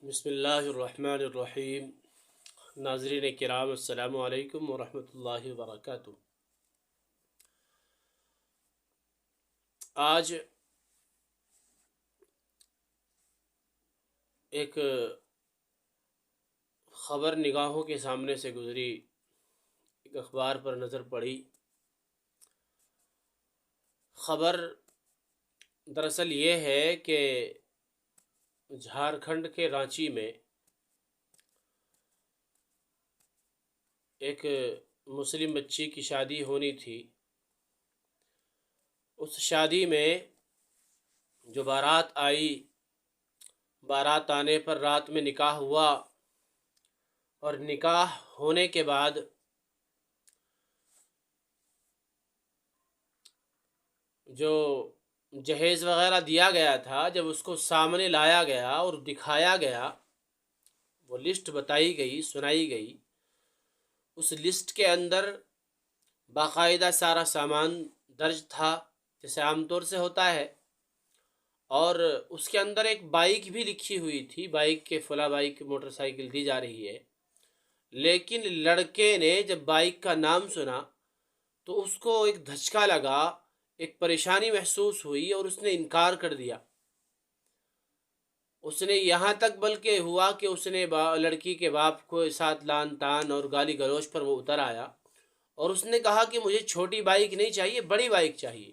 بسم اللہ الرحمن الرحیم۔ ناظرین کرام، السلام علیکم ورحمۃ اللہ وبرکاتہ۔ آج ایک خبر نگاہوں کے سامنے سے گزری، ایک اخبار پر نظر پڑی۔ خبر دراصل یہ ہے کہ جھارکھنڈ کے رانچی میں ایک مسلم بچی کی شادی ہونی تھی۔ اس شادی میں جو بارات آئی، بارات آنے پر رات میں نکاح ہوا، اور نکاح ہونے کے بعد جو جہیز وغیرہ دیا گیا تھا، جب اس کو سامنے لایا گیا اور دکھایا گیا، وہ لسٹ بتائی گئی، سنائی گئی، اس لسٹ کے اندر باقاعدہ سارا سامان درج تھا، جیسے عام طور سے ہوتا ہے، اور اس کے اندر ایک بائک بھی لکھی ہوئی تھی، بائک کے فلاں بائک موٹر سائیکل دی جا رہی ہے۔ لیکن لڑکے نے جب بائک کا نام سنا تو اس کو ایک دھچکا لگا، ایک پریشانی محسوس ہوئی، اور اس نے انکار کر دیا۔ اس نے یہاں تک بلکہ ہوا کہ اس نے لڑکی کے باپ کو ساتھ لان تان اور گالی گلوچ پر وہ اتر آیا، اور اس نے کہا کہ مجھے چھوٹی بائک نہیں چاہیے، بڑی بائک چاہیے۔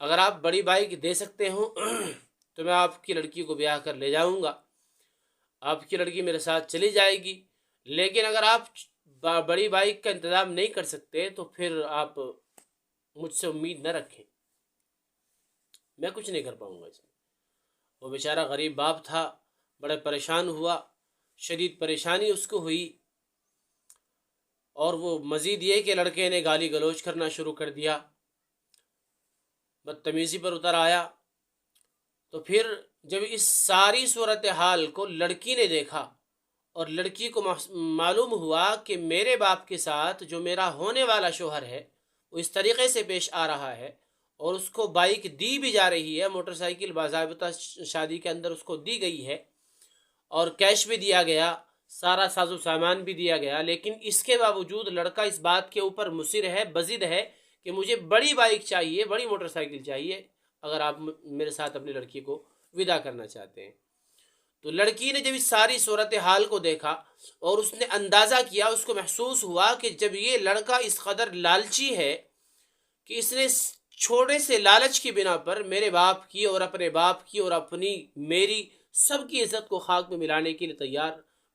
اگر آپ بڑی بائک دے سکتے ہوں تو میں آپ کی لڑکی کو بیاہ کر لے جاؤں گا، آپ کی لڑکی میرے ساتھ چلی جائے گی۔ لیکن اگر آپ بڑی بائک کا انتظام نہیں کر سکتے تو پھر آپ مجھ سے امید نہ رکھیں، میں کچھ نہیں کر پاؤں گا اس میں۔ وہ بیچارہ غریب باپ تھا، بڑے پریشان ہوا، شدید پریشانی اس کو ہوئی، اور وہ مزید یہ کہ لڑکے نے گالی گلوچ کرنا شروع کر دیا، بدتمیزی پر اتر آیا۔ تو پھر جب اس ساری صورتحال کو لڑکی نے دیکھا، اور لڑکی کو معلوم ہوا کہ میرے باپ کے ساتھ جو میرا ہونے والا شوہر ہے وہ اس طریقے سے پیش آ رہا ہے، اور اس کو بائک دی بھی جا رہی ہے، موٹر سائیکل باضابطہ شادی کے اندر اس کو دی گئی ہے، اور کیش بھی دیا گیا، سارا ساز و سامان بھی دیا گیا، لیکن اس کے باوجود لڑکا اس بات کے اوپر مصر ہے، بضد ہے کہ مجھے بڑی بائک چاہیے، بڑی موٹر سائیکل چاہیے، اگر آپ میرے ساتھ اپنی لڑکی کو ودا کرنا چاہتے ہیں۔ تو لڑکی نے جب اس ساری صورتحال کو دیکھا اور اس نے اندازہ کیا، اس کو محسوس ہوا کہ جب یہ لڑکا اس قدر لالچی ہے کہ اس نے چھوٹے سے لالچ کی بنا پر میرے باپ کی اور اپنے باپ کی اور اپنی میری سب کی عزت کو خاک میں ملانے کے لیے تیار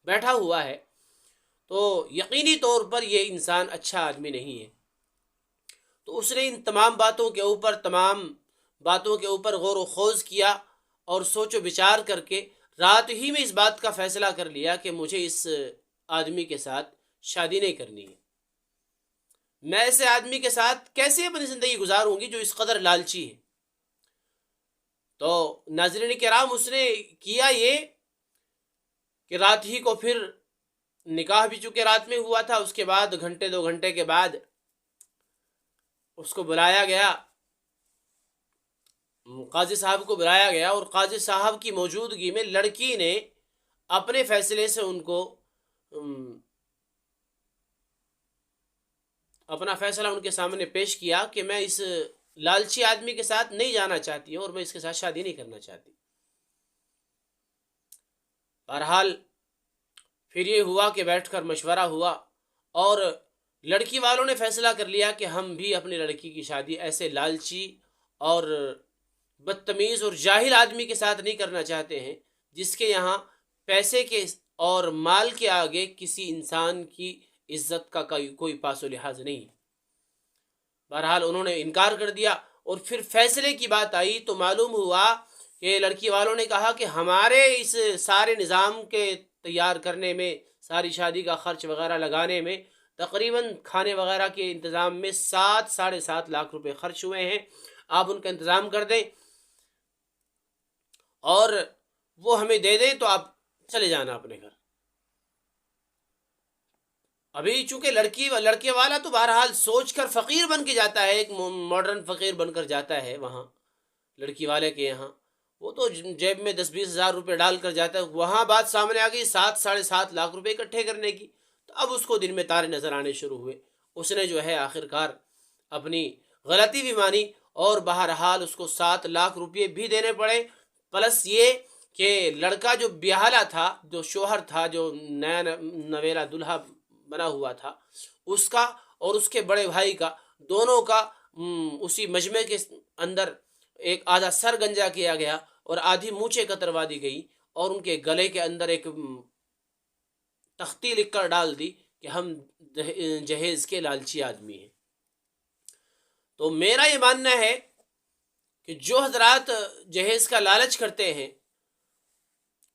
بیٹھا ہوا ہے، تو یقینی طور پر یہ انسان اچھا آدمی نہیں ہے۔ تو اس نے ان تمام باتوں کے اوپر غور و خوض کیا، اور سوچ و بچار کر کے رات ہی میں اس بات کا فیصلہ کر لیا کہ مجھے اس آدمی کے ساتھ شادی نہیں کرنی ہے۔ میں ایسے آدمی کے ساتھ کیسے اپنی زندگی گزاروں گی جو اس قدر لالچی ہے؟ تو ناظرین کرام، اس نے کیا یہ کہ رات ہی کو پھر نکاح بھی چونکہ رات میں ہوا تھا، اس کے بعد گھنٹے 2 گھنٹے کے بعد اس کو بلایا گیا، قاضی صاحب کو بلایا گیا، اور قاضی صاحب کی موجودگی میں لڑکی نے اپنے فیصلے سے ان کو اپنا فیصلہ ان کے سامنے پیش کیا کہ میں اس لالچی آدمی کے ساتھ نہیں جانا چاہتی ہوں، اور میں اس کے ساتھ شادی نہیں کرنا چاہتی۔ بہرحال پھر یہ ہوا کہ بیٹھ کر مشورہ ہوا، اور لڑکی والوں نے فیصلہ کر لیا کہ ہم بھی اپنی لڑکی کی شادی ایسے لالچی اور بدتمیز اور جاہل آدمی کے ساتھ نہیں کرنا چاہتے ہیں، جس کے یہاں پیسے کے اور مال کے آگے کسی انسان کی عزت کا کوئی پاس و لحاظ نہیں۔ بہرحال انہوں نے انکار کر دیا، اور پھر فیصلے کی بات آئی تو معلوم ہوا کہ لڑکی والوں نے کہا کہ ہمارے اس سارے نظام کے تیار کرنے میں، ساری شادی کا خرچ وغیرہ لگانے میں، تقریباً کھانے وغیرہ کے انتظام میں 7-7.5 لاکھ روپے خرچ ہوئے ہیں، آپ ان کا انتظام کر دیں اور وہ ہمیں دے دیں تو آپ چلے جانا اپنے گھر۔ ابھی چونکہ لڑکے والا تو بہرحال سوچ کر فقیر بن کے جاتا ہے، ایک ماڈرن فقیر بن کر جاتا ہے وہاں لڑکی والے کے یہاں، وہ تو جیب میں 10-20 ہزار روپے ڈال کر جاتا ہے. وہاں بات سامنے آ گئی 7-7.5 لاکھ روپے اکٹھے کرنے کی. تو اب اس کو دن میں تارے نظر آنے شروع ہوئے. اس نے جو ہے آخرکار اپنی غلطی بھی مانی اور بہرحال اس کو 7 لاکھ روپے بھی دینے پڑے، پلس یہ کہ لڑکا جو بیاہلا تھا، جو شوہر تھا، جو نیا نویلا دلہا بنا ہوا تھا، اس کا اور اس کے بڑے بھائی کا، دونوں کا اسی مجمع کے اندر ایک آدھا سر گنجا کیا گیا اور آدھی مونچھیں کتروا دی گئی، اور ان کے گلے کے اندر ایک تختی لکھ کر ڈال دی کہ ہم جہیز کے لالچی آدمی ہیں. تو میرا یہ ماننا ہے کہ جو حضرات جہیز کا لالچ کرتے ہیں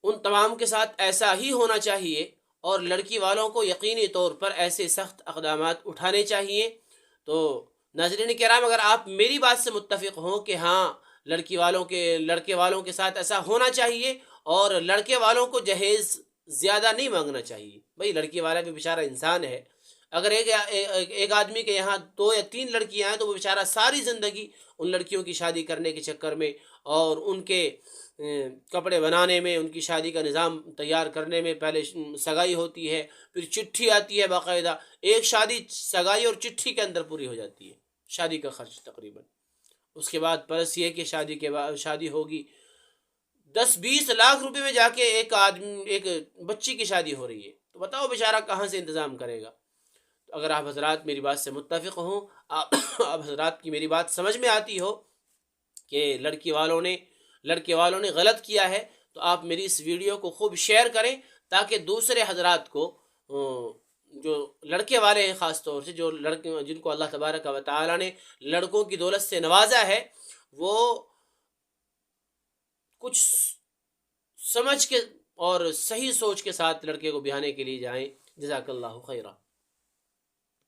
ان تمام کے ساتھ ایسا ہی ہونا چاہیے، اور لڑکی والوں کو یقینی طور پر ایسے سخت اقدامات اٹھانے چاہیے. تو ناظرین کرام، اگر آپ میری بات سے متفق ہوں کہ ہاں لڑکے والوں کے ساتھ ایسا ہونا چاہیے، اور لڑکے والوں کو جہیز زیادہ نہیں مانگنا چاہیے. بھئی لڑکی والا بھی بیچارہ انسان ہے. اگر ایک آدمی کے یہاں 2 یا 3 لڑکیاں ہیں تو وہ بیچارہ ساری زندگی ان لڑکیوں کی شادی کرنے کے چکر میں اور ان کے کپڑے بنانے میں، ان کی شادی کا نظام تیار کرنے میں، پہلے سگائی ہوتی ہے، پھر چٹھی آتی ہے باقاعدہ. ایک شادی سگائی اور چٹھی کے اندر پوری ہو جاتی ہے، شادی کا خرچ تقریباً. اس کے بعد پلس یہ کہ شادی کے بعد شادی ہوگی 10-20 لاکھ روپے میں جا کے ایک بچی کی شادی ہو رہی ہے. تو بتاؤ بیچارہ کہاں سے انتظام کرے گا؟ تو اگر آپ حضرات میری بات سے متفق ہوں، آپ حضرات کی میری بات سمجھ میں آتی ہو کہ لڑکے والوں نے غلط کیا ہے، تو آپ میری اس ویڈیو کو خوب شیئر کریں تاکہ دوسرے حضرات کو، جو لڑکے والے ہیں خاص طور سے، جو لڑکے جن کو اللہ تبارک و تعالی نے لڑکوں کی دولت سے نوازا ہے، وہ کچھ سمجھ کے اور صحیح سوچ کے ساتھ لڑکے کو بیاہنے کے لیے جائیں. جزاک اللہ خیرہ.